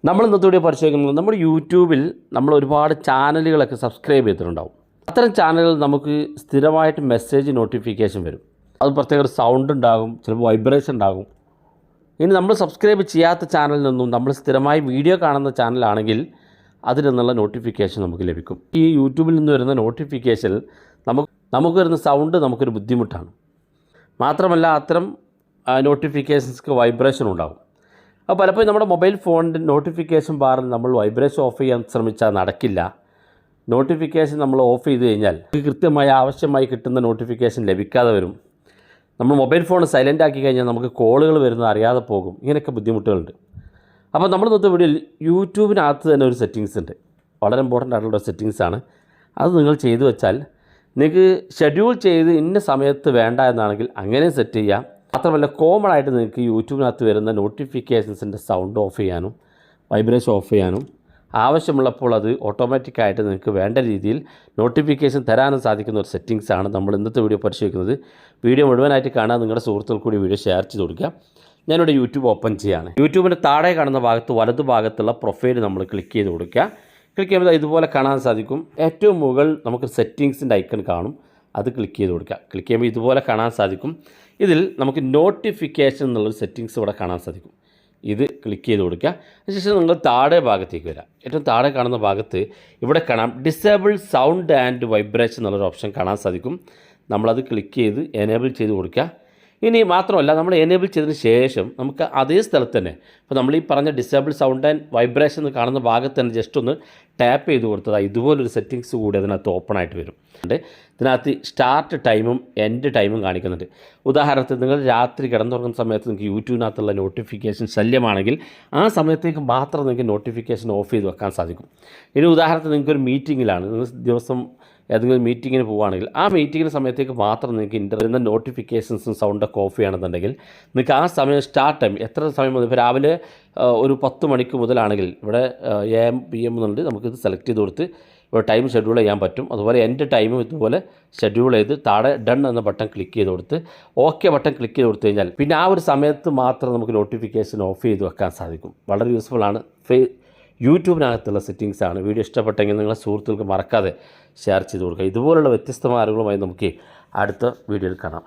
നമ്മൾ ഇന്നത്തെ വീഡിയോ പരിശോധിക്കുന്നത് നമ്മുടെ യൂട്യൂബിൽ നമ്മൾ ഒരുപാട് ചാനലുകളൊക്കെ സബ്സ്ക്രൈബ് ചെയ്തിട്ടുണ്ടാവും. അത്തരം ചാനലുകൾ നമുക്ക് സ്ഥിരമായിട്ട് മെസ്സേജ് നോട്ടിഫിക്കേഷൻ വരും. അത് പ്രത്യേക ഒരു സൗണ്ട് ഉണ്ടാകും, ചിലപ്പോൾ വൈബ്രേഷൻ ഉണ്ടാകും. ഇനി നമ്മൾ സബ്സ്ക്രൈബ് ചെയ്യാത്ത ചാനലിൽ നിന്നും നമ്മൾ സ്ഥിരമായി വീഡിയോ കാണുന്ന ചാനലാണെങ്കിൽ അതിൽ നിന്നുള്ള നോട്ടിഫിക്കേഷൻ നമുക്ക് ലഭിക്കും. ഈ യൂട്യൂബിൽ നിന്ന് വരുന്ന നോട്ടിഫിക്കേഷൻ നമുക്ക് വരുന്ന സൗണ്ട് നമുക്കൊരു ബുദ്ധിമുട്ടാണ്. മാത്രമല്ല അത്തരം നോട്ടിഫിക്കേഷൻസ്ക്ക് വൈബ്രേഷൻ ഉണ്ടാകും. അപ്പോൾ പലപ്പോഴും നമ്മുടെ മൊബൈൽ ഫോണിൻ്റെ നോട്ടിഫിക്കേഷൻ ബാറിൽ നമ്മൾ വൈബ്രേഷൻ ഓഫ് ചെയ്യാൻ ശ്രമിച്ചാൽ നടക്കില്ല. നോട്ടിഫിക്കേഷൻ നമ്മൾ ഓഫ് ചെയ്ത് കഴിഞ്ഞാൽ കൃത്യമായി ആവശ്യമായി കിട്ടുന്ന നോട്ടിഫിക്കേഷൻ ലഭിക്കാതെ വരും. നമ്മൾ മൊബൈൽ ഫോൺ സൈലൻ്റ് ആക്കി കഴിഞ്ഞാൽ നമുക്ക് കോളുകൾ വരുന്നത് അറിയാതെ പോകും. ഇങ്ങനെയൊക്കെ ബുദ്ധിമുട്ടുകളുണ്ട്. അപ്പോൾ നമ്മൾ ഇന്നത്തെ വീഡിയോയിൽ യൂട്യൂബിനകത്ത് തന്നെ ഒരു സെറ്റിങ്സ് ഉണ്ട്. വളരെ ഇമ്പോർട്ടൻ്റ് ആയിട്ടുള്ള സെറ്റിങ്സാണ്. അത് നിങ്ങൾ ചെയ്തു വെച്ചാൽ നിങ്ങൾക്ക് ഷെഡ്യൂൾ ചെയ്ത് ഇന്ന സമയത്ത് വേണ്ട എന്നാണെങ്കിൽ അങ്ങനെ സെറ്റ് ചെയ്യാം. മാത്രമല്ല കോമൺ ആയിട്ട് നിങ്ങൾക്ക് യൂട്യൂബിനകത്ത് വരുന്ന നോട്ടിഫിക്കേഷൻസിൻ്റെ സൗണ്ട് ഓഫ് ചെയ്യാനും വൈബ്രേഷൻ ഓഫ് ചെയ്യാനും ആവശ്യമുള്ളപ്പോൾ അത് ഓട്ടോമാറ്റിക്കായിട്ട് നിങ്ങൾക്ക് വേണ്ട രീതിയിൽ നോട്ടിഫിക്കേഷൻ തരാനും സാധിക്കുന്ന ഒരു സെറ്റിങ്സാണ് നമ്മൾ ഇന്നത്തെ വീഡിയോ പരിശോധിക്കുന്നത്. വീഡിയോ മുഴുവനായിട്ട് കാണാൻ നിങ്ങളുടെ സുഹൃത്തുക്കൾ കൂടി വീഡിയോ ഷെയർ ചെയ്ത് കൊടുക്കുക. ഞാനിവിടെ യൂട്യൂബ് ഓപ്പൺ ചെയ്യുകയാണ്. യൂട്യൂബിൻ്റെ താഴെ കാണുന്ന ഭാഗത്ത് വലതു ഭാഗത്തുള്ള പ്രൊഫൈൽ നമ്മൾ ക്ലിക്ക് ചെയ്ത് കൊടുക്കുക. ക്ലിക്ക് ചെയ്യുമ്പോൾ ഇതുപോലെ കാണാൻ സാധിക്കും. ഏറ്റവും മുകളിൽ നമുക്ക് സെറ്റിങ്സിൻ്റെ ഐക്കൺ കാണും. അത് ക്ലിക്ക് ചെയ്ത് കൊടുക്കുക. ക്ലിക്ക് ചെയ്യുമ്പോൾ ഇതുപോലെ കാണാൻ സാധിക്കും. ഇതിൽ നമുക്ക് നോട്ടിഫിക്കേഷൻ എന്നുള്ളൊരു സെറ്റിങ്സ് ഇവിടെ കാണാൻ സാധിക്കും. ഇത് ക്ലിക്ക് ചെയ്ത് കൊടുക്കുക. അതിനുശേഷം നിങ്ങൾ താഴെ ഭാഗത്തേക്ക് വരാം. ഏറ്റവും താഴെ കാണുന്ന ഭാഗത്ത് ഇവിടെ കാണാം ഡിസേബിൾ സൗണ്ട് ആൻഡ് വൈബ്രേഷൻ എന്നുള്ളൊരു ഓപ്ഷൻ കാണാൻ സാധിക്കും. നമ്മളത് ക്ലിക്ക് ചെയ്ത് എനേബിൾ ചെയ്ത് കൊടുക്കുക. ഇനി മാത്രമല്ല നമ്മൾ എനേബിൾ ചെയ്തതിന് ശേഷം നമുക്ക് അതേ സ്ഥലത്ത് തന്നെ ഇപ്പോൾ നമ്മൾ ഈ പറഞ്ഞ ഡിസേബിൾ സൗണ്ട് ആൻഡ് വൈബ്രേഷൻ എന്ന് കാണുന്ന ഭാഗത്ത് തന്നെ ജസ്റ്റ് ഒന്ന് ടാപ്പ് ചെയ്ത് കൊടുത്തത് ഇതുപോലൊരു സെറ്റിങ്സ് കൂടി അതിനകത്ത് ഓപ്പൺ ആയിട്ട് വരും. ഇതിനകത്ത് സ്റ്റാർട്ട് ടൈമും എൻഡ് ടൈമും കാണിക്കുന്നുണ്ട്. ഉദാഹരണത്തിന് നിങ്ങൾ രാത്രി കിടന്നുറങ്ങുന്ന സമയത്ത് നിങ്ങൾക്ക് യൂട്യൂബിനകത്തുള്ള നോട്ടിഫിക്കേഷൻ ശല്യമാണെങ്കിൽ ആ സമയത്തേക്ക് മാത്രം നിങ്ങൾക്ക് നോട്ടിഫിക്കേഷൻ ഓഫ് ചെയ്ത് വെക്കാൻ സാധിക്കും. ഇനി ഉദാഹരണത്തിന് നിങ്ങൾക്കൊരു മീറ്റിങ്ങിലാണ്, നിങ്ങൾ ദിവസം ഏതെങ്കിലും മീറ്റിങ്ങിന് പോവുകയാണെങ്കിൽ ആ മീറ്റിങ്ങിൻ്റെ സമയത്തേക്ക് മാത്രം നിങ്ങൾക്ക് വരുന്ന നോട്ടിഫിക്കേഷൻസും സൗണ്ടൊക്കെ ഓഫ് ചെയ്യണമെന്നുണ്ടെങ്കിൽ നിങ്ങൾക്ക് ആ സമയം സ്റ്റാർട്ട് ടൈം എത്ര സമയം മുതൽ ഇപ്പോൾ രാവിലെ ഒരു 10 മണിക്ക് മുതലാണെങ്കിൽ ഇവിടെ AM PM എന്നുണ്ട്. നമുക്കിത് സെലക്ട് ചെയ്ത് കൊടുത്ത് ഇവിടെ ടൈം ഷെഡ്യൂൾ ചെയ്യാൻ പറ്റും. അതുപോലെ എൻ്റെ ടൈമും ഇതുപോലെ ഷെഡ്യൂൾ ചെയ്ത് താഴെ ഡൺ എന്ന ബട്ടൺ ക്ലിക്ക് ചെയ്ത് കൊടുത്ത് ഓക്കെ ബട്ടൺ ക്ലിക്ക് ചെയ്ത് കൊടുത്തു കഴിഞ്ഞാൽ പിന്നെ ആ ഒരു സമയത്ത് മാത്രം നമുക്ക് നോട്ടിഫിക്കേഷൻ ഓഫ് ചെയ്ത് വെക്കാൻ സാധിക്കും. വളരെ യൂസ്ഫുള്ളാണ്. യൂട്യൂബിനകത്തുള്ള സെറ്റിങ്സാണ്. വീഡിയോ ഇഷ്ടപ്പെട്ടെങ്കിൽ നിങ്ങളെ സുഹൃത്തുക്കൾക്ക് മറക്കാതെ ഷെയർ ചെയ്ത് കൊടുക്കുക. ഇതുപോലുള്ള വ്യത്യസ്തമായ അറിവുകളുമായി നമുക്ക് അടുത്ത വീഡിയോയിൽ കാണാം.